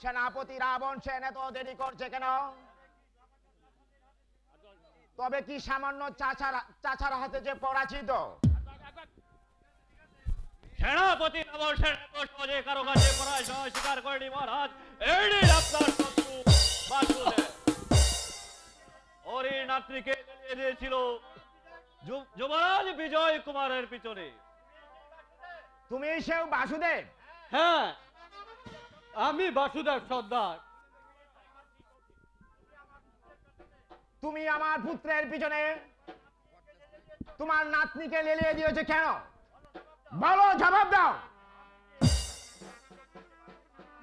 সেনাপতি রাবণ সেন এত দেরি করছে কেন? তবে কি সামান্য চাচার হাতে যে পরাজিত? সেনাপতি রাবণ সেন এত সহজে কারো কাছে পরাজয় স্বীকার করেনি মহারাজ। এই আপনার শত্রু বাসুদেব হরির নাতনিকে জ্বালিয়ে দিয়েছিল যুবরাজ বিজয় কুমারের পিছনে। তুমি সেও বাসুদেব? হ্যাঁ, আমি বাসুদেব সর্দার। তুমি আমার পুত্রের পিছনে তোমার নাতনিকে লেলিয়ে দিয়েছে কেন? বলো, জবাব দাও।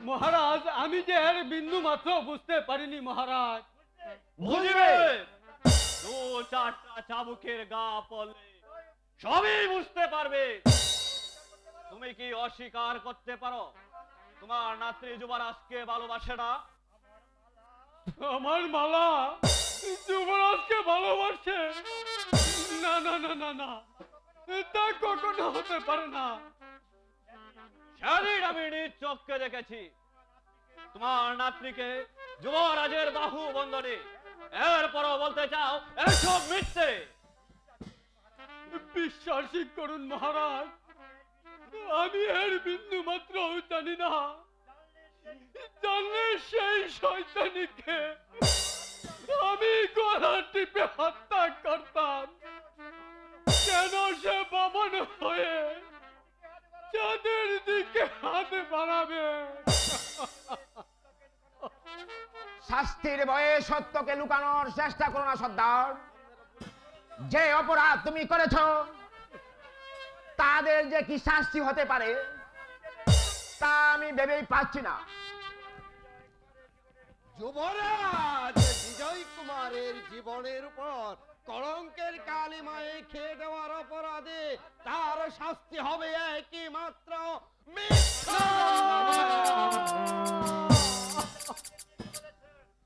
মহারাজ, আমি যে এর বিন্দু মাত্র বুঝতে পারিনি মহারাজ। বুঝবে, দু চারটা চাবুকের গা পড়লে সবই বুঝতে পারবে। তুমি কি অস্বীকার করতে পারো তোমার নাতনি যুবরাজকে ভালোবাসে না? আমার মালা যুবরাজকে ভালোবাসে? না না না না না, তা কখনো হতে পারে না। সেদিন আমি নিজ চোখকে দেখেছি তোমার নাতনিকে যুবরাজের বাহু বন্ধনে। এরপরও বলতে চাও এসব মিথ্যে? বিশ্বাসই করুন মহারাজ, আমি এর বিন্দু মাত্র জানি না। জানলে সেই শয়তানিকে আমি গলা টিপে হত্যা করতাম। কেন সে বামন হয়ে চাঁদের দিকে হাত বাড়াবে? শাস্তির ভয়ে সত্যকে লুকানোর চেষ্টা করো না সর্দার। যে অপরাধ তুমি করেছো তাদের যে কি শাস্তি হতে পারে তা আমি ভেবেই পাচ্ছি না। যুবরাজ বিজয় কুমারের জীবনের উপর কলঙ্কের কালিমায় খেয়ে দেওয়ার অপরাধে তার শাস্তি হবে একই মাত্র মিথ্যা।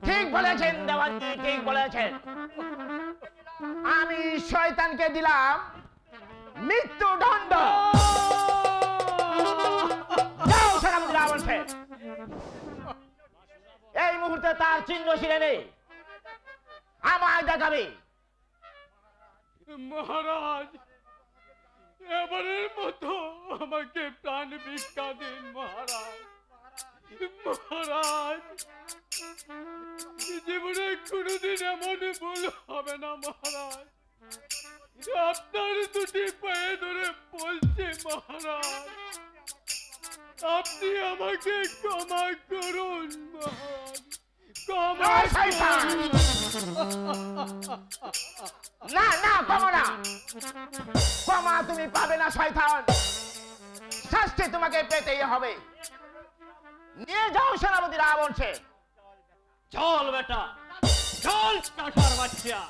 ঠিক বলেছেন দেওয়ানজি, ঠিক বলেছেন। আমি শয়তানকে দিলাম মৃত্যুদণ্ড। যাও সেনাপতি রাবণ সেন, এই মুহূর্তে তার চিহ্ন শিরে নেই, আমায় দেখাবে। মহারাজ, এবারের মতো আমাকে প্রাণ ভিক্ষা দিন মহারাজ। মহারাজ, জীবনে কোনোদিন এমন ভুল হবে না মহারাজ। আপনার দুটি পায়ে ধরে বলছি মহারাজ, আপনি আমাকে ক্ষমা করুন মহারাজ, ক্ষমা করুন। না না, ক্ষমা না, ক্ষমা তুমি পাবে না শয়তান। শাস্তি তোমাকে পেতেই হবে। নিয়ে যাও সেনাপতি রাবণ সেন। চল বেটা, চল কাঁঠার বাচ্চা।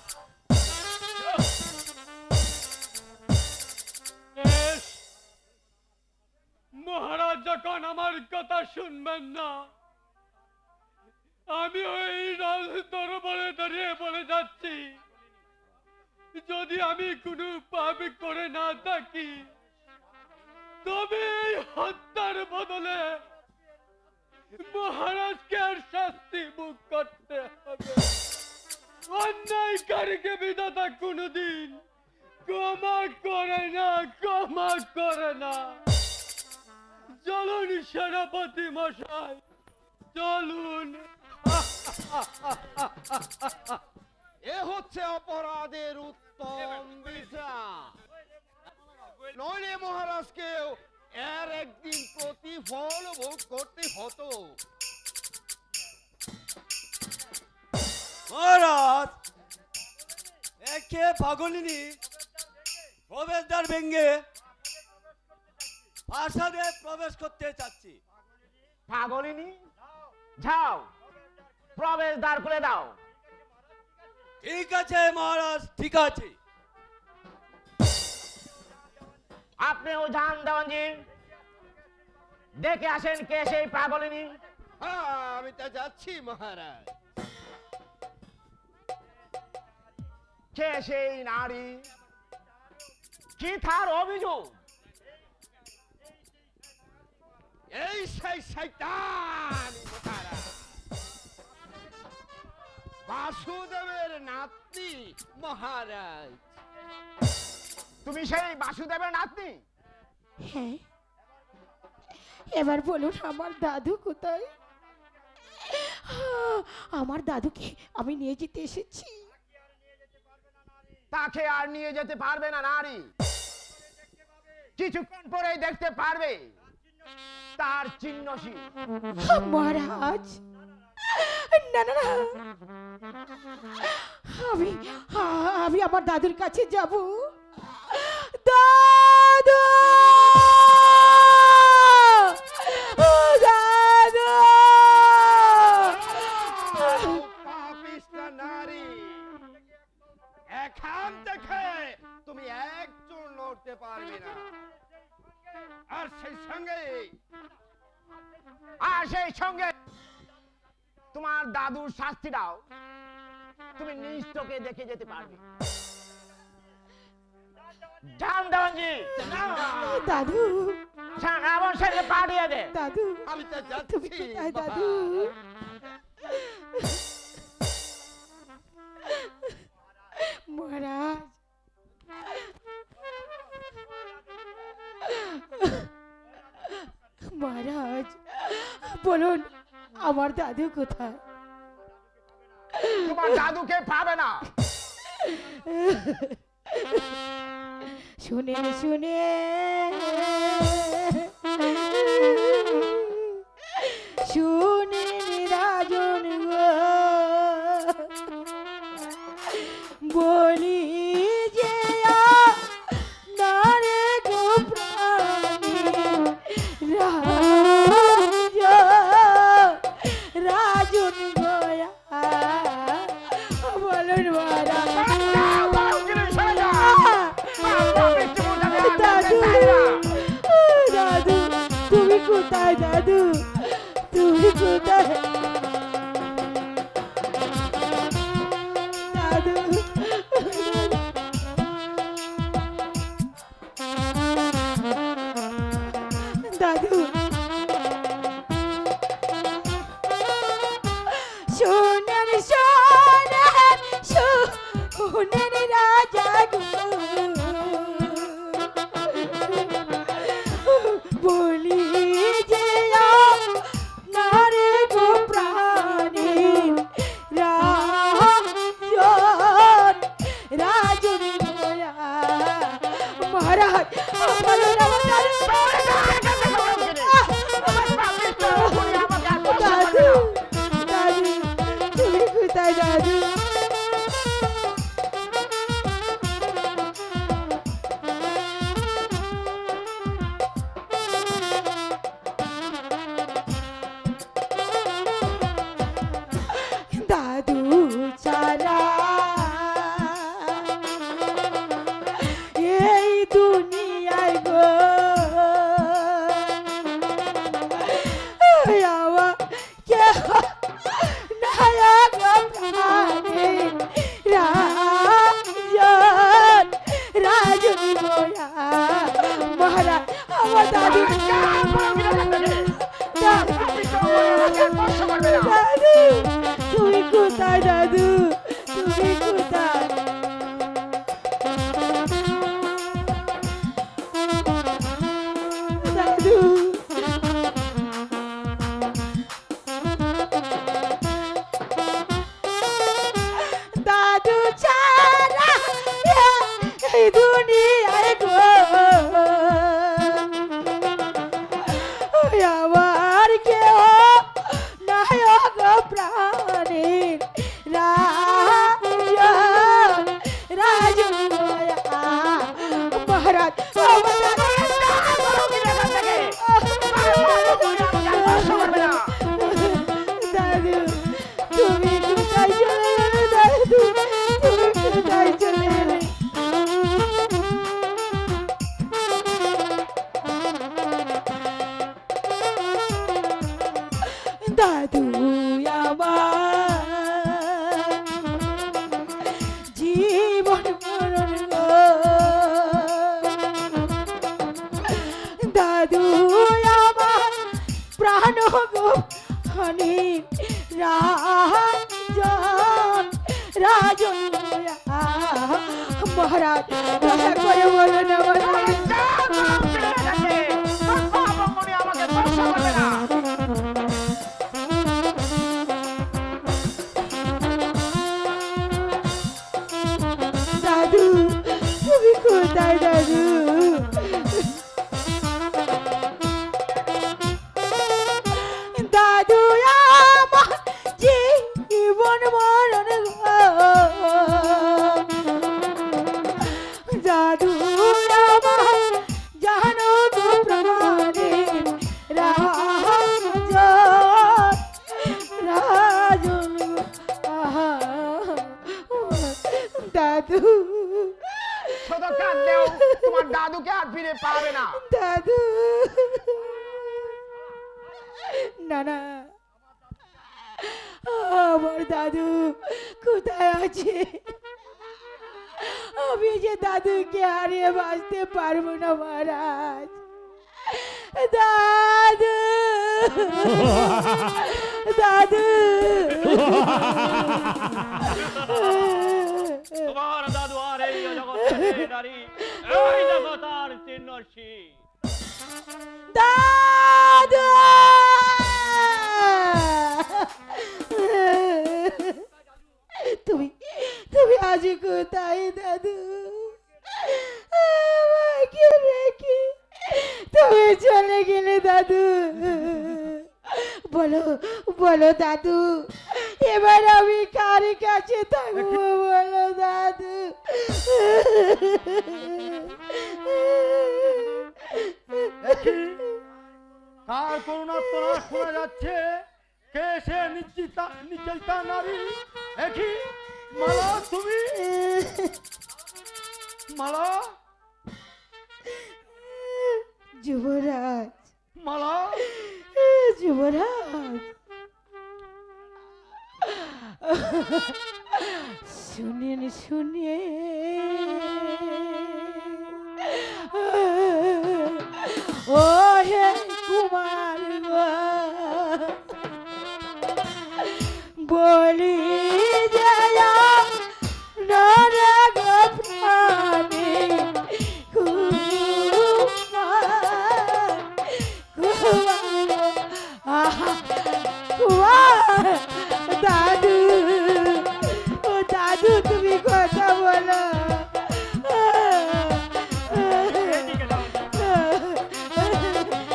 মহারাজ যখন আমার কথা শুনবেন না, আমি ওই রাজ দরবারে দাঁড়িয়ে বলে যাচ্ছি, যদি আমি কোনো পাপ করে না থাকি তবে এই হত্যার বদলে মহারাজকে আর শাস্তি মুখ করতে হবে। অন্যায়কারীকে বিধাতা কোনদিন ক্ষমা করে না, ক্ষমা করে না। চলুন সেনাপতি মশাই, চলুন। এ হচ্ছে অপরাধের উত্তম বিচার। নইলে মহারাজকেও এর একদিন প্রতিফল ভোগ করতে হতো। মহারাজ, একে পাগলিনী প্রবেশদ্বার ভেঙে প্রাসাদে প্রবেশ করতে চাচ্ছি। পাগলিনী, যাও প্রবেশ দ্বার খুলে দাও। ঠিক আছে মহারাজ, ঠিক আছে। আপনিও যান দেওয়ানজি, দেখে আসেন কে সেই পাগলিনী। হ্যাঁ, আমি তা যাচ্ছি মহারাজ। কে সেই নারী, কি তার অভিযোগ? এই সেই শয়তান মহারাজ। মহারাজ। তুমি সেই বাসুদেবের নাতনি? হ্যাঁ, এবার বলুন আমার দাদু কোথায়? আমার দাদুকে আমি নিয়ে যেতে এসেছি। তাকে আর নিয়ে যেতে পারবে না নারী, কিছুক্ষণ পরেই দেখতে পারবে তার চিহ্নশীল। মহারাজ, না না না, আমি আমার দাদুর কাছে যাব। দাদু, দাদু, পাপিষ্টা নারী, এখান থেকে তুমি একজন লড়তে পারবে না। আর সেই সঙ্গে তোমার দাদুর শাস্তিটাও তুমি নিজ চোখে দেখে যেতে পারবে। যান দেওয়ানজি, দাদু, রাবণ সেনকে পাঠিয়ে দে। দাদু, আমি তো তুমি যাচ্ছি কোথায় দাদু? মহারাজ, মহারাজ বলুন আমার দাদু কোথায়? তোমার দাদুকে পাবে না। শুনে শুনে শুনে রাজন গো, বলি যে নারে গো প্রাণী রাজন গয়া, বলুন দাদু, দাদু তুমি কোথায়? দাদু তুমি কোথায়? দাদু, দাদু শোনেন শোনেন শোনেন রাজা গো, বলি যে নারে গো প্রাণী রাজন গোয়া। মহারাজ, দাদু, দাদু তুমি কোথায়? দাদু, দাদু ছাড়া এই দুনিয়ায় গো আমার কেহ নায়ক প্রাণী রাজন গোয়া। মহারাজ, আমার দাদু, দাদু তুমি কোথায়? দাদু তুমি কোথায়? দাদু, দাদু ছাড়া এই দুনিয়ায় গো আমার কেউ নায়ক প্রাণীর রাজন গোয়া। মহারাজ, দাদু তুমি কোথায় চলে গেলে? দাদু তুমি কোথায় চলে গেলে? দাদু আমার জীবন মরণ গো, দাদু আমার প্রাণ গো হানি রাজন গোয়া। মহারাজ দয়া করে বলো না মহারাজ। যা বাপ ছেড়ে গেছে, তোর বাপ অঙ্গনে আমাকে স্পর্শ করবে না। দাদু তুমি কোথায় দাদু? দাদু আমার জীবন মরণ দাদু আমার জানো তো প্রাণে রাজন দাদু শুধু কাঁদলেও তোমার দাদুকে আর ফিরে পাবে না। দাদু না না আমার দাদু কোথায় আছে? আমি যে দাদুকে হারিয়ে বাঁচতে পারবো না মহারাজ। দাদু দাদু তোমার দাদু আর এই জগতে নারী, এই দেখো তার চিহ্নসী। দাদু তুমি তুমি আজ কোথায় দাদু? আমাকে রেখে তুমি চলে গেলে দাদু। বলো বলো দাদু, এবার আমি কার কাছে থাকবো বলো দাদু? কার করুণাত্মনা শোনা যাচ্ছে? কে সে নিশ্চিতা নারী? একই মালা, তুমি মালা? যুবরাজ মালা, যুবরাজ শুনেন শুনে ও হে কুমার বলি যায় নরে গো প্রাণী দাদু ও দাদু তুমি কথা বলো।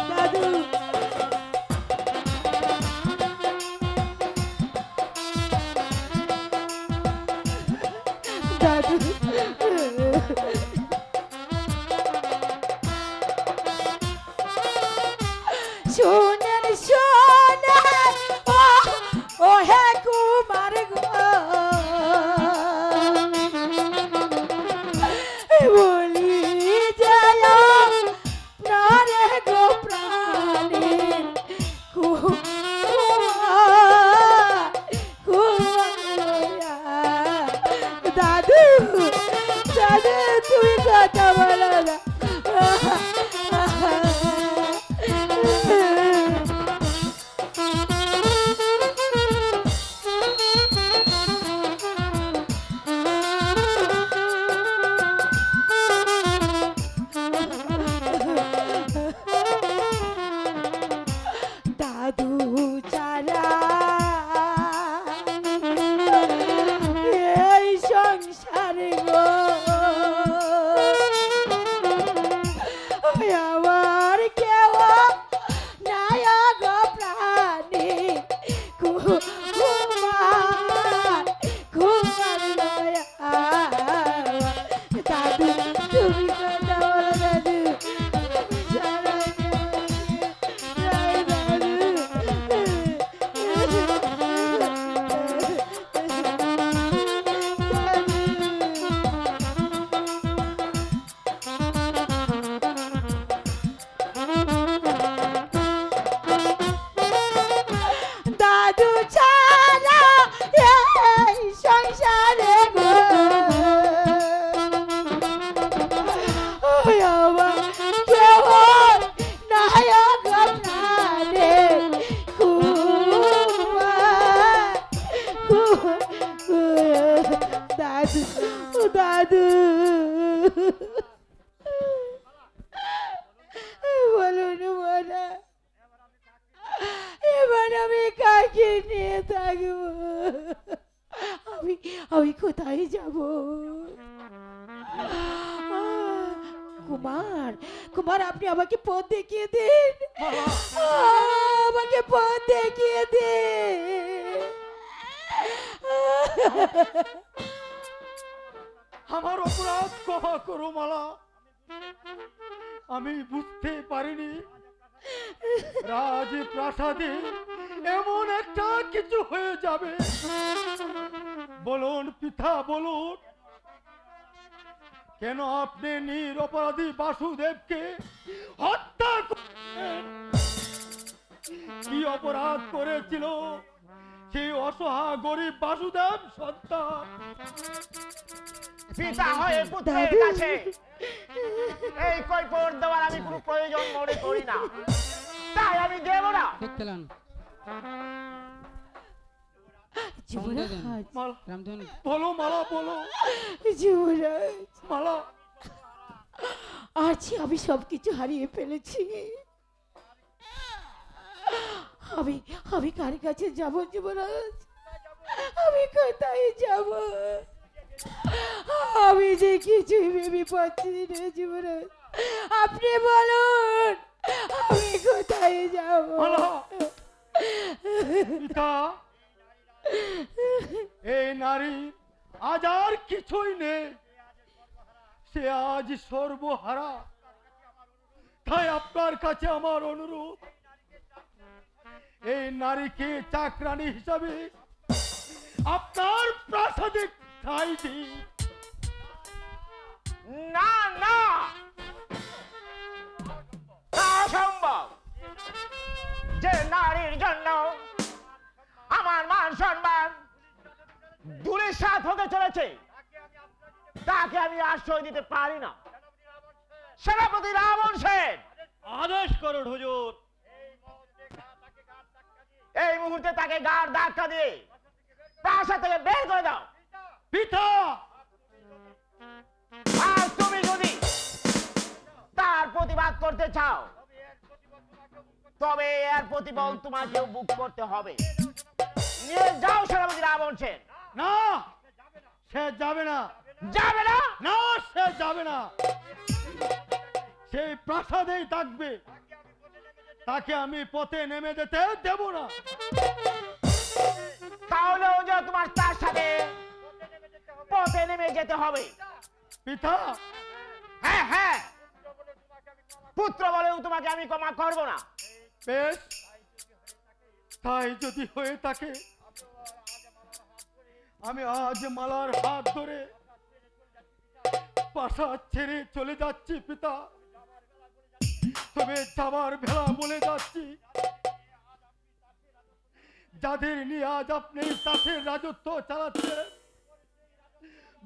দাদু দাদু শোনেন শোনেন ও হে কুমার গো বলি যায় প্রাণে গো প্রাণে দাদু দাদু তুমি কথা বলো না। দাদু ছাড়া এই সংসারে গো আমার কেউ নাই গো প্রাণী কুমার কুমার দাদু তুমি কথা বলো দাদু ছাড়া দাদু ছাড়া এই সংসারে গো আমার কেউ নাই গো প্রাণে দাদু দাদু বলুন মালা, এবার আমি কাকে নিয়ে থাকবো? আমি আমি কোথায় যাব? কুমার, কুমার, আপনি আমাকে পথ দেখিয়ে দিন, আমাকে পথ দেখিয়ে দিন। আমার অপরাধ ক্ষমা করো মালা, আমি বুঝতে পারিনি রাজপ্রাসাদে এমন একটা কিছু হয়ে যাবে। বলুন পিতা, বলুন কেন আপনি নিরপরাধী বাসুদেবকে হত্যা করলেন? কি অপরাধ করেছিল সেই অসহায় গরিব বাসুদেব সন্তান? পিতা হয়ে পুত্রের কাছে এই কৈফিয়ত দেওয়ার আমি কোনো প্রয়োজন মনে করি না, তাই আমি দেব না। যুবরাজ, বলো মালা, বলো যুবরাজ, মালা। আজ আমি সবকিছু হারিয়ে ফেলেছি। আমি আমি কার কাছে যাব যুবরাজ? আমি কোথায় যাব? আমি যে কিছুই ভেবে পাচ্ছি না যুবরাজ, আপনি বলুন আমি কোথায় যাব? পিতা, এই নারী আজ আর কিছুই নেই, সে আজ সর্বহারা। তাই আপনার কাছে আমার অনুরোধ, এই নারীকে চাকরানী হিসাবে আপনার প্রাসাদে ঠাঁই দিন। না না, তা অসম্ভব। যে নারীর জন্য আমার মান সম্মান ধূলিসাৎ হতে চলেছে, তাকে আমি আশ্রয় দিতে পারি না। সেনাপতি রাবণ সেন, আদেশ করুন হুজুর। এই মুহূর্তে তাকে গাড় ধাক্কা দিয়ে প্রাসাদ থেকে বের করে দাও। পিতা, আর তুমি যদি তার প্রতিবাদ করতে চাও, তবে এর প্রতিফল তোমাকেও বুক করতে হবে। নিয়ে যাও সেনাপতি রাবণ সেন। না, সে যাবে না। যাবে না? না, সে যাবে না, সেই প্রাসাদেই থাকবে। তাকে আমি পথে নেমে যেতে দেব না। তাহলেও যে তোমার তার সাথে পথে নেমে যেতে হবে। পিতা, হ্যাঁ হ্যাঁ, পুত্র বলেও তোমাকে আমি ক্ষমা করব না। বেশ, তাই যদি হয়ে থাকে, আমি আজ মালার হাত ধরে প্রাসাদ ছেড়ে চলে যাচ্ছি পিতা। তবে যাবার বেলা বলে যাচ্ছি, যাদের নিয়ে আজ আপনি তাদের রাজত্ব চালাচ্ছেন,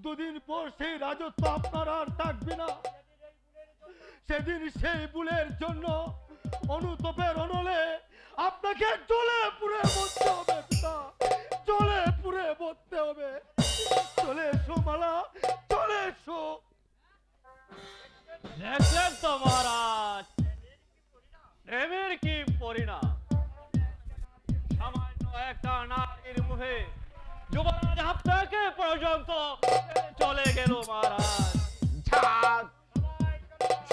দুদিন পর সেই রাজত্ব আপনার আর থাকবে না। সেদিন সেই ভুলের জন্য অনুতপের অনলে আপনাকে জ্বলে পুড়ে মরতে হবে পিতা, জ্বলে পুড়ে মরতে হবে। চলে এসো মালা, চলে এসো। দেখলেন তো মহারাজ, প্রেমের কি পরিণাম। সামান্য একটা নারীর মুখে যুবরাজ আপনাকে পর্যন্ত চলে গেল মহারাজ। যাক,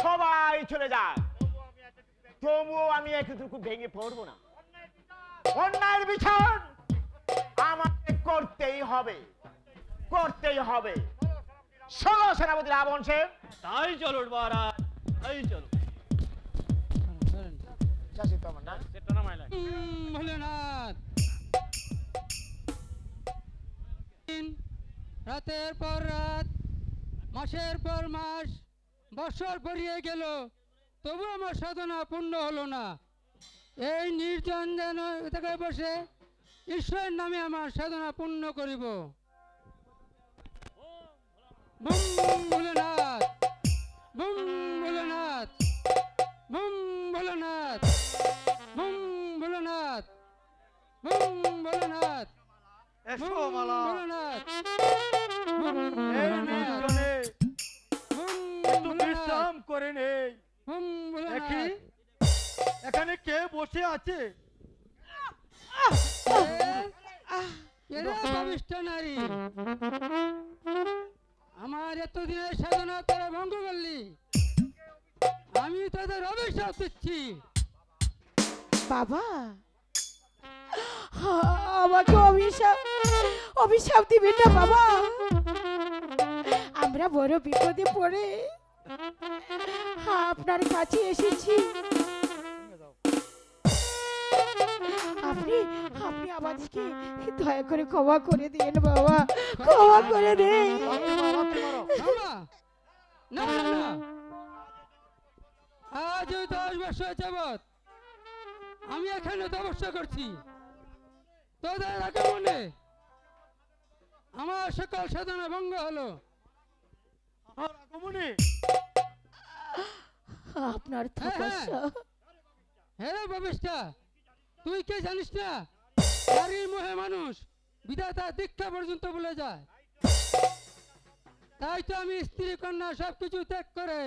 সবাই চলে যাক, তবুও আমি একটুকু ভেঙে পড়বো না। অন্যায়ের বিচার আমাকে করতেই হবে, করতেই হবে। চলো সেনাপতি রাবণ সেন। তাই চলুন মহারাজ, তাই চলুন। শাসিত আমার না। সেটা না মাইলা। ভোলেনাথ, রাতের পর রাত, মাসের পর মাস, বছর পেরিয়ে গেল, তবু আমার সাধনা পূর্ণ হলো না। এই নির্জন যেন থেকে বসে ঈশ্বরের নামে আমার সাধনা পূর্ণ করিব। Broom Bholenath, broom Bholenath, broom Bholenath, broom Bholenath, broom Bholenath, এসো মালা, ভোলেনাথ, এই নির্জনে বুম করে নেই। বলো না। দেখি এখানে কে বসে আছে? এরা পাপিষ্ঠ নারী, আমার এতদিনের সাধনা তারা ভঙ্গ করলি, আমি তাদের অভিশাপ দিচ্ছি। বাবা, আমাকে অভিশাপ দিবেন না বাবা। আমরা বড় বিপদে পড়ে আপনার কাছে এসেছি। আপনি আপনি আমাদেরকে দয়া করে ক্ষমা করে দিন বাবা, ক্ষমা করে দিন। ক্ষমা? না না না, আজ 10 বছর যাবৎ আমি এখানে তপস্যা করছি, তোদের আগমনে আমার সকল সাধনা ভঙ্গ হলো। আমার আগমনে আপনার তপস্যা। হ্যাঁ বাবিষ্টা, তুই কে জানিস না? নারীর মোহে মানুষ বিধাতা দীক্ষা পর্যন্ত ভুলে যায়। তাই তো আমি স্ত্রী কন্যা সবকিছু ত্যাগ করে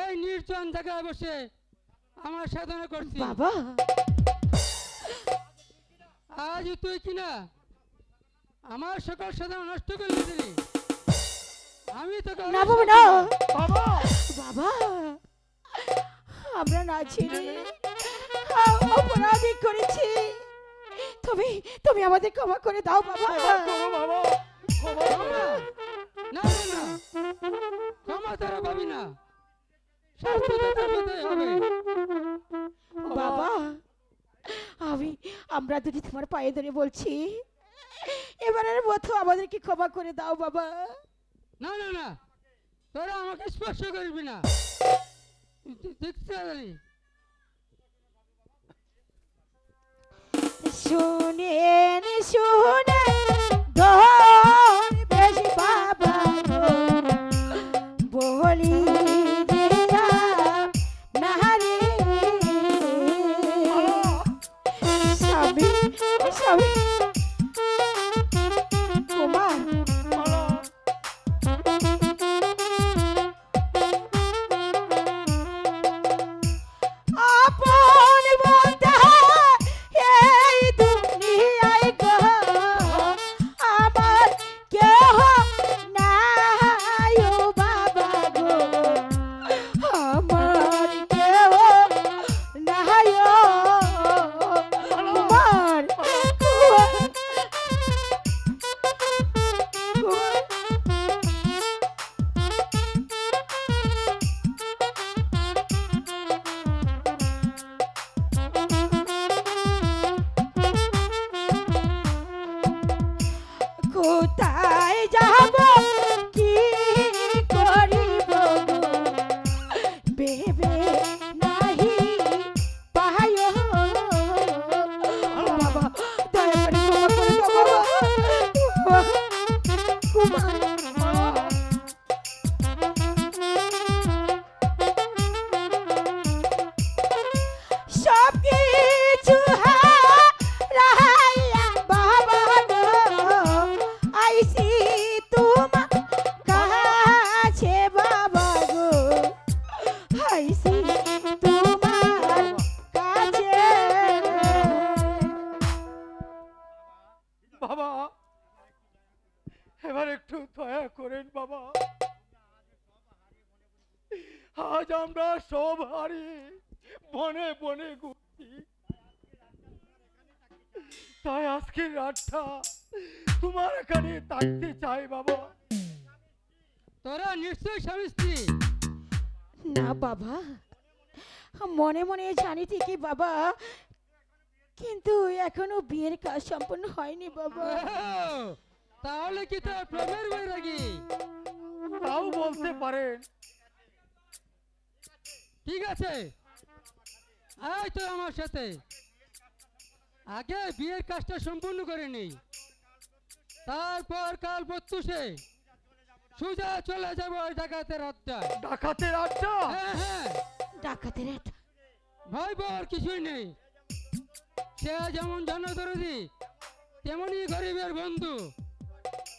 এই নির্জন জায়গায় বসে আমার সাধনা করছি। বাবা, আজ তুই কিনা আমার সকল সাধনা নষ্ট করে দিলি। আমি তোকে না বাবা না। বাবা বাবা, আমরা না ছেড়ে অপরাধী করেছি, তুমি আমাদের ক্ষমা করে দাও বাবা। বাবা ক্ষমা? না না না, ক্ষমা তারা পাবি না, শাস্তি তো তোর পেতেই হবে। বাবা, আমরা যদি তোমার পায়ে ধরে বলছি, এবারের মতো আমাদেরকে ক্ষমা করে দাও বাবা। না না না, তোরা আমাকে স্পর্শ করবি না। দেখছি শুনেন শুনে দর বেশি বাবা বলি দিয়া নারী স্বামী স্বামী কুমার আপন বন্ধা এই দুনিয়ায় গো আমার কেহ নাই ও বাবা গো, আমার কেহ নাই ও কুমার কোথায় যাব কি করিব ভেবে নাহি পাই বাবা, দয়া করে ক্ষমা করে দাও বাবা। কুমার সব কিছু হারাইয়া বাবা গো আইছি তোমার কাছে বাবা গো, আইছি তোমার কাছে। বাবা এবার একটু দয়া করেন বাবা, আজ আমরা সব হারিয়ে বনে বনে ঘুরছি, তাই আজকের রাতটা তোমার এখানে থাকতে চাই বাবা। তোরা নিশ্চয় স্বামী স্ত্রী। না বাবা, মনে মনে জানি ঠিকই বাবা, কিন্তু এখনো বিয়ের কাজ সম্পন্ন হয়নি বাবা। ওহ, তাহলে কি তোর প্রেমের বৈরাগী? তাও বলতে পারেন। ঠিক আছে, আয় তো আমার সাথে, আগে বিয়ের কাজটা সম্পূর্ণ করে নেই, তারপর কাল প্রত্যুষে সোজা চলে যাবো ওই ডাকাতের আড্ডায়। ডাকাতের আড্ডা? হ্যাঁ হ্যাঁ, ডাকাতের একটা ভয় পাওয়ার কিছুই নেই। সে যেমন জনদরদি তেমনি গরিবের বন্ধু,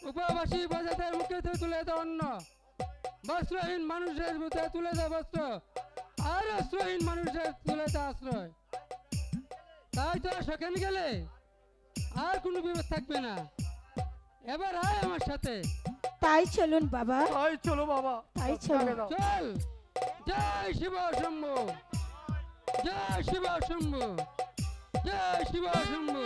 উপবাসী প্রজাদের মুখে তুলে দেয় অন্ন, বস্ত্রহীন মানুষের বুকে তুলে দেয় বস্ত্র, আর অস্ত্রহীন মানুষের তুলে দেয় আশ্রয়। তাই তো সেখানে গেলে আর কোনো বিপদ থাকবে না। এবার আয় আমার সাথে। তাই চলুন বাবা, তাই চলো বাবা, তাই চলো। চল। জয় শিব শম্ভু, জয় শিব শম্ভু, জয় শিব শম্ভু।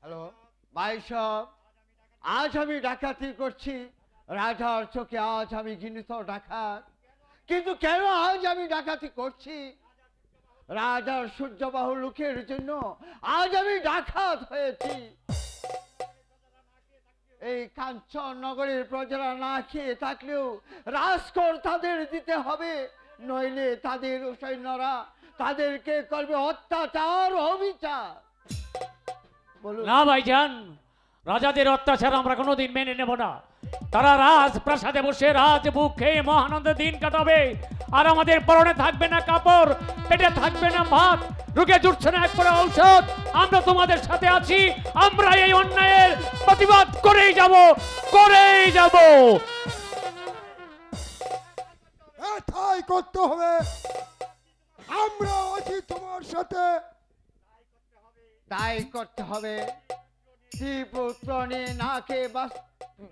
হ্যালো ভাই সব, আজ আমি ডাকাতি করছি রাজার চোখে, আজ আমি ঘৃণিত ডাকাত। কিন্তু কেন আজ আমি ডাকাতি করছি? রাজার সূর্যবাহু লোকের জন্য আজ আমি ডাকাত হয়েছি। এই কাঞ্চন নগরের প্রজারা না খেয়ে থাকলেও রাজকর তাদের দিতে হবে, নইলে তাদের সৈন্যরা তাদেরকে করবে অত্যাচার অবিচার। বলুন। না ভাইজান, রাজাদের অত্যাচার আমরা কোনোদিন মেনে নেব না। তারা রাজপ্রাসাদে বসে রাজভোগ খেয়ে মহানন্দে দিন কাটাবে, আর আমাদের পরনে থাকবে না কাপড়, পেটে থাকবে না ভাত, রোগে জুটছে না এক পরে ঔষধ। আমরা তোমাদের সাথে আছি, আমরা এই অন্যায়ের প্রতিবাদ করেই যাব, করেই যাব। তাই করতে হবে, আমরা আছি তোমার সাথে। তাই করতে হবে। স্ত্রী-পুত্র নিয়ে না খেয়ে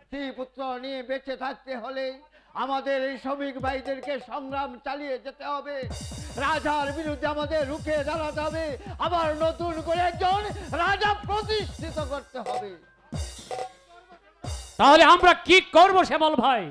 স্ত্রী-পুত্র নিয়ে বেঁচে থাকতে হলে আমাদের এই শ্রমিক ভাইদেরকে সংগ্রাম চালিয়ে যেতে হবে। রাজার বিরুদ্ধে আমাদের রুখে দাঁড়াতে হবে, আবার নতুন করে একজন রাজা প্রতিষ্ঠিত করতে হবে। তাহলে আমরা কি করব শ্যামল ভাই?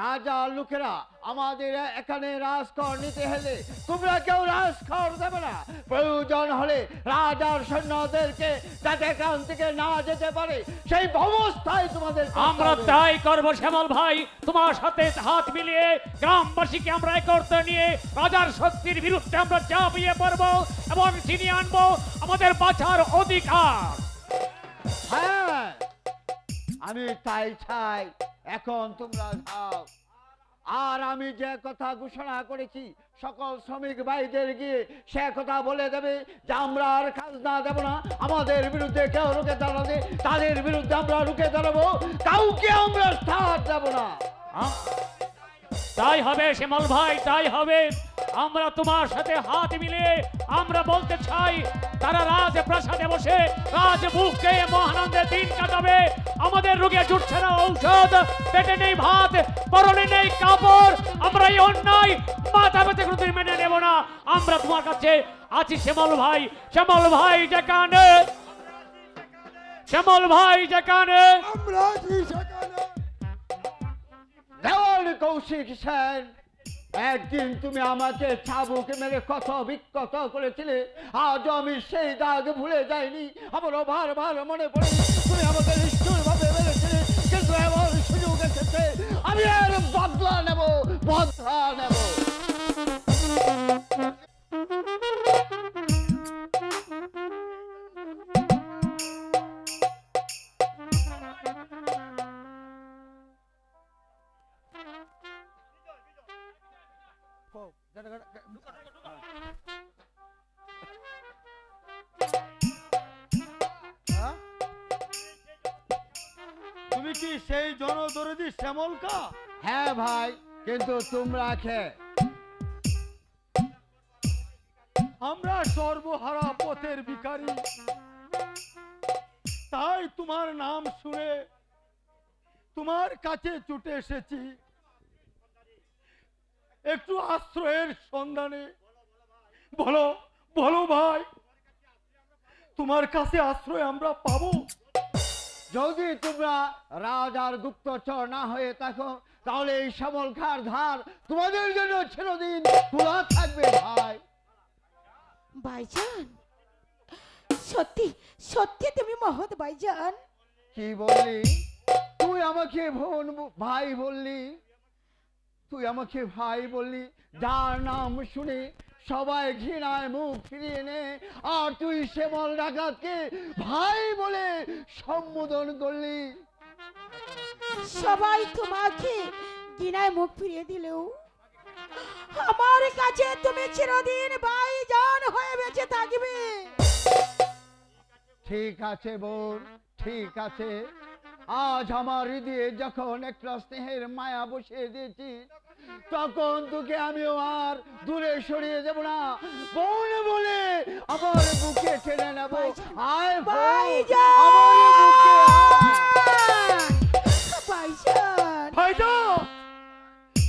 রাজার লোকেরা আমাদের এখানে রাজকর নিতে হলে তোমরা কেউ রাজকর দেবে না। প্রয়োজন হলে রাজার সৈন্যদেরকে যাতে এখান থেকে না যেতে পারে সেই ব্যবস্থায় তোমাদের আমরা তাই করবো শ্যামল ভাই। তোমার সাথে হাত মিলিয়ে গ্রামবাসীকে আমরা একত্রে নিয়ে রাজার শক্তির বিরুদ্ধে আমরা ঝাঁপিয়ে পড়বো এবং ছিনিয়ে আনবো আমাদের বাঁচার অধিকার। হ্যাঁ, আমি তাই চাই। এখন তোমরা যাও। আর আমি যে কথা ঘোষণা করেছি সকল শ্রমিক ভাইদের গিয়ে সে কথা বলে দেবে যে আমরা আর খাজনা দেব না। আমাদের বিরুদ্ধে কেউ রুখে দাঁড়াবে, তাদের বিরুদ্ধে আমরা রুখে দাঁড়াবো, কাউকে আমরা ছাড় দেব না। তাই হবে শ্যামল ভাই, তাই হবে। আমরা তোমার সাথে হাত মিলিয়ে আমরা বলতে চাই, তারা রাজপ্রাসাদে বসে রাজভোগ খেয়ে মহানন্দে দিন কাটাবে। আমাদের রোগে জুটছে না ঔষধ, পেটে নেই ভাত, পরনে নেই কাপড়। আমরা এই অন্যায় মাথা পেতে কোনোদিন মেনে নেব না। আমরা তোমার কাছে আছি শ্যামল ভাই। শ্যামল ভাই যেখানে, শ্যামল ভাই যেখানে, আমরা আছি সেখানে। দেওয়াল কৌশিক সেন, একদিন তুমি আমাকে চাবুক মেরে কত বিক্ষত করেছিলে, আজও আমি সেই দাগ ভুলে যাইনি। আমারও বারবার মনে পড়ে তুমি আমাকে নিষ্ঠুর ভাবে মেরেছিলে, কিন্তু এমন সুযোগ এসেছে আমি আর বদলা নেব, বদলা নেব। তুমি কি সেই জনদরদি শ্যামলকা? হ্যাঁ ভাই, কিন্তু তোমরা খেয়ে আমরা সর্বহারা পথের ভিখারি, তাই তোমার নাম শুনে তোমার কাছে ছুটে এসেছি একটু আশ্রয়ের সন্ধানে। বলো বলো ভাই, তোমার কাছে আশ্রয় আমরা পাবো? যদি তোমরা রাজার গুপ্তচর না হয়ে থাকো তাহলে এই শ্যামল খার ধার তোমাদের জন্য চিরদিন খোলা থাকবে ভাই। ভাইজান, সত্যি সত্যি তুমি মহৎ ভাইজান। কি বললি তুই আমাকে? ভাই বললি? তুই আমাকে ভাই বললি, যার নাম শুনে সবাই ঘৃণায় মুখ ফিরিয়ে নে, আর তুই শ্যামল ডাকাতকে ভাই বলে সম্বোধন করলি। সবাই তোমাকে ঘৃণায় মুখ ফিরিয়ে দিলেও আমার কাছে তুমি চিরদিন ভাইজান হয়ে বেঁচে থাকবে। ঠিক আছে বোন, ঠিক আছে। আজ আমার হৃদয়ে যখন একটা স্নেহের মায়া বসিয়ে দিয়েছি, তখন তোকে আমিও আর দূরে সরিয়ে যাব না। বোন বলে আমার বুকে টেনে নেব। আয় ভাইজান, আমার বুকে আয়। ভাইজান, ভাইজান,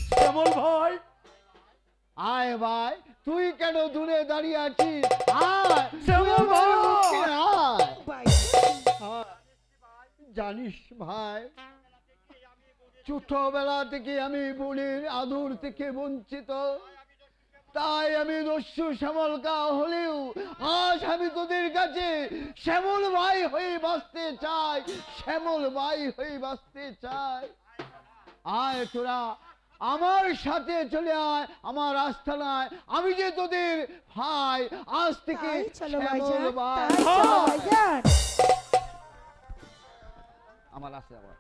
শ্যামল ভাই, আয় ভাই, তুই কেন দূরে দাঁড়িয়ে আছিস? আয় শ্যামল ভাই। আমার বুকে আয়। ভাইজান, জানিস ভাই, ছোটবেলা থেকে আমি বোনের আদর থেকে বঞ্চিত, তাই আমি দস্যু শ্যামল কা হলেও আজ আমি তোদের কাছে শ্যামল ভাই হয়ে বাঁচতে চাই, শ্যামল ভাই হয়ে বাঁচতে চাই। আয় তোরা আমার সাথে চলে আয় আমার আস্থানায়, আমি যে তোদের ভাই, আজ থেকে তাই চলো শ্যামল ভাইজান, ভাই। তাই চলো ভাইজান। আমার আছে আবার